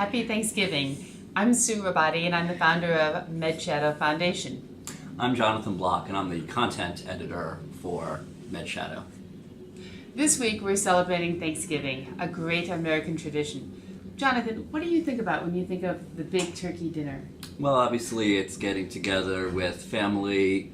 Happy Thanksgiving. I'm Sue Robotti, and I'm the founder of MedShadow Foundation. I'm Jonathan Block, and I'm the content editor for MedShadow. This week, we're celebrating Thanksgiving, a great American tradition. Jonathan, what do you think about when you think of the big turkey dinner? Well, obviously, it's getting together with family,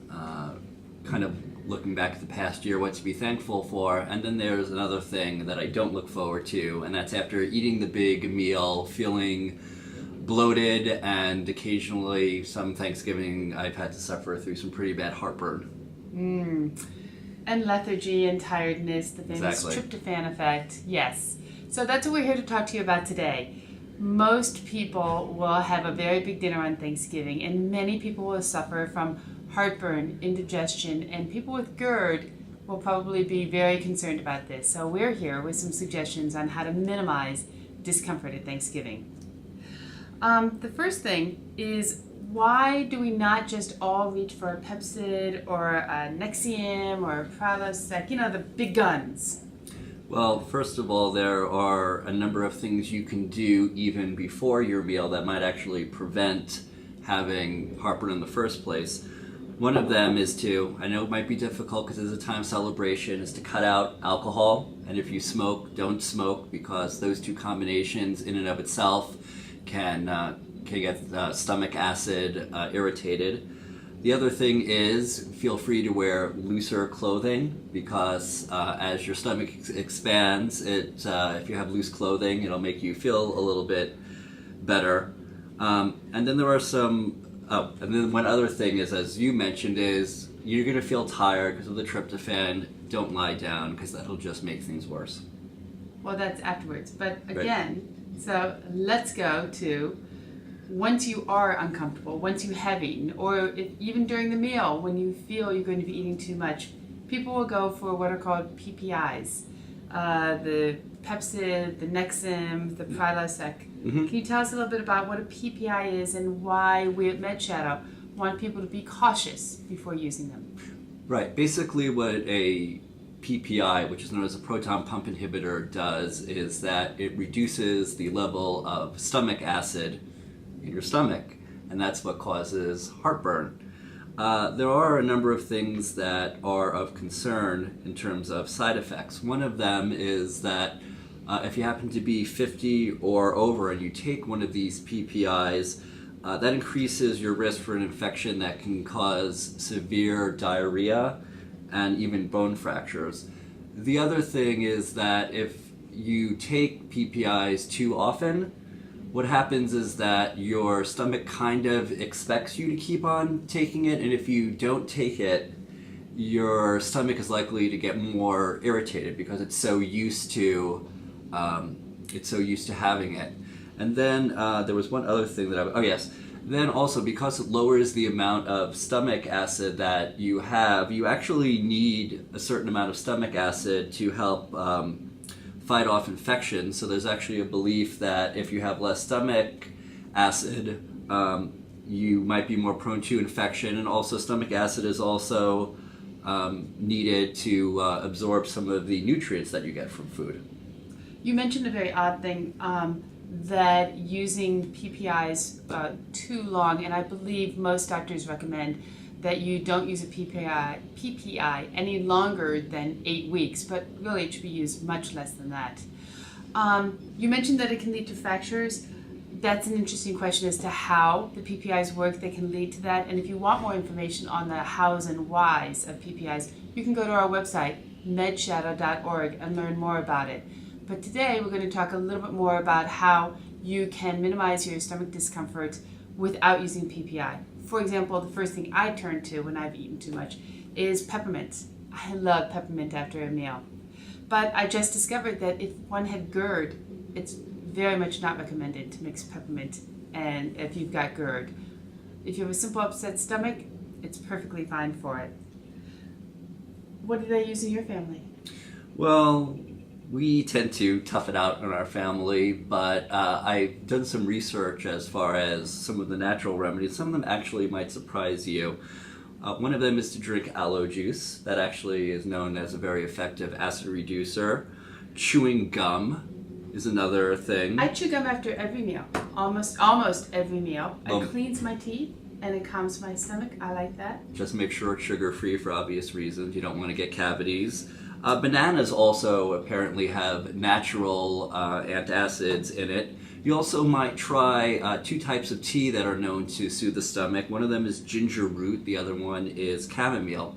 kind of looking back at the past year, what to be thankful for, and then there's another thing that I don't look forward to, and that's after eating the big meal, feeling bloated, and occasionally some Thanksgiving I've had to suffer through some pretty bad heartburn. And lethargy and tiredness, the famous Exactly. tryptophan effect. Yes. So that's what we're here to talk to you about today. Most people will have a very big dinner on Thanksgiving, and many people will suffer from heartburn, indigestion, and people with GERD will probably be very concerned about this. So we're here with some suggestions on how to minimize discomfort at Thanksgiving. The first thing is, why do we not just all reach for a Peppermint or a Nexium or a Prilosec, the big guns? Well, first of all, there are a number of things you can do even before your meal that might actually prevent having heartburn in the first place. One of them is to, I know it might be difficult because it's a time celebration, is to cut out alcohol. And if you smoke, don't smoke, because those two combinations in and of itself can get stomach acid irritated. The other thing is, feel free to wear looser clothing, because as your stomach expands, if you have loose clothing, it'll make you feel a little bit better. And then there are and then one other thing is, as you mentioned, is you're going to feel tired because of the tryptophan. Don't lie down, because that'll just make things worse. Well, that's afterwards. But again, So let's go to once you are uncomfortable, once you have eaten, or even during the meal when you feel you're going to be eating too much, people will go for what are called PPIs. The Peppermint, the Nexium, the Prilosec. Can you tell us a little bit about what a PPI is and why we at MedShadow want people to be cautious before using them? Right. Basically what a PPI, which is known as a proton pump inhibitor, does is that it reduces the level of stomach acid in your stomach, and that's what causes heartburn. There are a number of things that are of concern in terms of side effects. One of them is that if you happen to be 50 or over and you take one of these PPIs, that increases your risk for an infection that can cause severe diarrhea and even bone fractures. The other thing is that if you take PPIs too often, what happens is that your stomach kind of expects you to keep on taking it, and if you don't take it, your stomach is likely to get more irritated because it's so used to having it. And then there was one other thing that Then also, because it lowers the amount of stomach acid that you have, you actually need a certain amount of stomach acid to help fight off infections. So there's actually a belief that if you have less stomach acid, you might be more prone to infection. And also, stomach acid is also needed to absorb some of the nutrients that you get from food. You mentioned a very odd thing, that using PPIs too long, and I believe most doctors recommend that you don't use a PPI any longer than 8 weeks, but really it should be used much less than that. You mentioned that it can lead to fractures. That's an interesting question as to how the PPIs work that can lead to that, and if you want more information on the hows and whys of PPIs, you can go to our website, medshadow.org, and learn more about it. But today we're going to talk a little bit more about how you can minimize your stomach discomfort without using PPI. For example, the first thing I turn to when I've eaten too much is peppermint. I love peppermint after a meal. But I just discovered that if one had GERD, it's very much not recommended to mix peppermint and if you've got GERD. If you have a simple upset stomach, it's perfectly fine for it. What do they use in your family? Well, we tend to tough it out in our family, but I've done some research as far as some of the natural remedies. Some of them actually might surprise you. One of them is to drink aloe juice. That actually is known as a very effective acid reducer. Chewing gum is another thing. I chew gum after every meal, almost every meal. It cleans my teeth and it calms my stomach. I like that. Just make sure it's sugar-free for obvious reasons. You don't want to get cavities. Bananas also apparently have natural antacids in it. You also might try 2 types of tea that are known to soothe the stomach. One of them is ginger root. The other one is chamomile.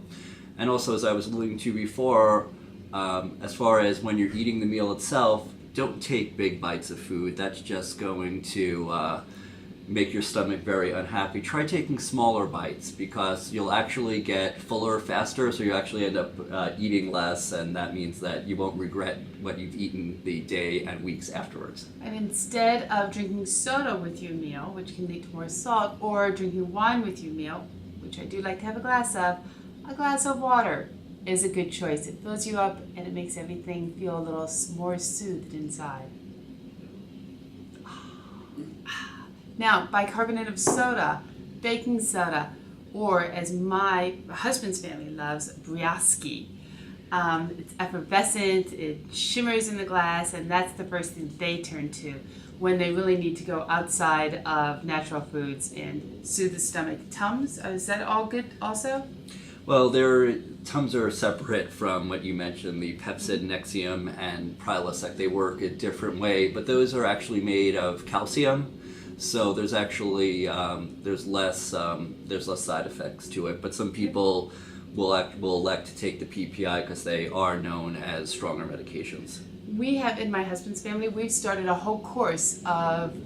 And also, as I was alluding to before, as far as when you're eating the meal itself, don't take big bites of food. That's just going to make your stomach very unhappy. Try taking smaller bites because you'll actually get fuller faster, so you actually end up eating less, and that means that you won't regret what you've eaten the day and weeks afterwards. And instead of drinking soda with your meal, which can lead to more salt, or drinking wine with your meal, which I do like to have a glass of water is a good choice. It fills you up and it makes everything feel a little more soothed inside. Now, bicarbonate of soda, baking soda, or as my husband's family loves, Brioschi. It's effervescent, it shimmers in the glass, and that's the first thing they turn to when they really need to go outside of natural foods and soothe the stomach. Tums, is that all good also? Well, Tums are separate from what you mentioned, the Peppermint, Nexium, and Prilosec. They work a different way, but those are actually made of calcium. So there's actually there's less side effects to it. But some people will elect to take the PPI because they are known as stronger medications. We have, in my husband's family, we've started a whole course of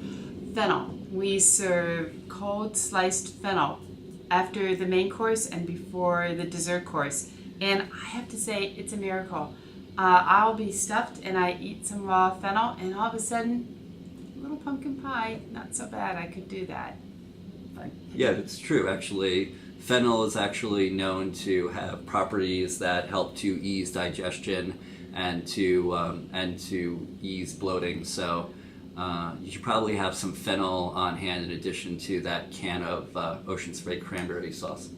Fennel. We serve cold sliced Fennel after the main course and before the dessert course. And I have to say, it's a miracle. I'll be stuffed and I eat some raw Fennel, and all of a sudden, a little pumpkin pie, not so bad, I could do that. But yeah, it's true. Actually, Fennel is actually known to have properties that help to ease digestion and to ease bloating. So you should probably have some Fennel on hand in addition to that can of Ocean Spray cranberry sauce.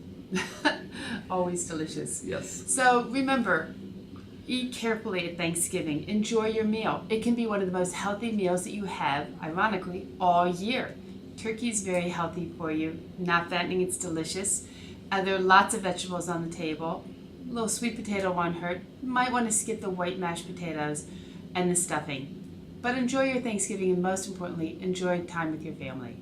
always delicious. Yes. So remember, eat carefully at Thanksgiving. Enjoy your meal. It can be one of the most healthy meals that you have, ironically, all year. Turkey is very healthy for you. Not fattening, it's delicious. There are lots of vegetables on the table. A little sweet potato won't hurt. You might want to skip the white mashed potatoes and the stuffing. But enjoy your Thanksgiving, and most importantly, enjoy time with your family.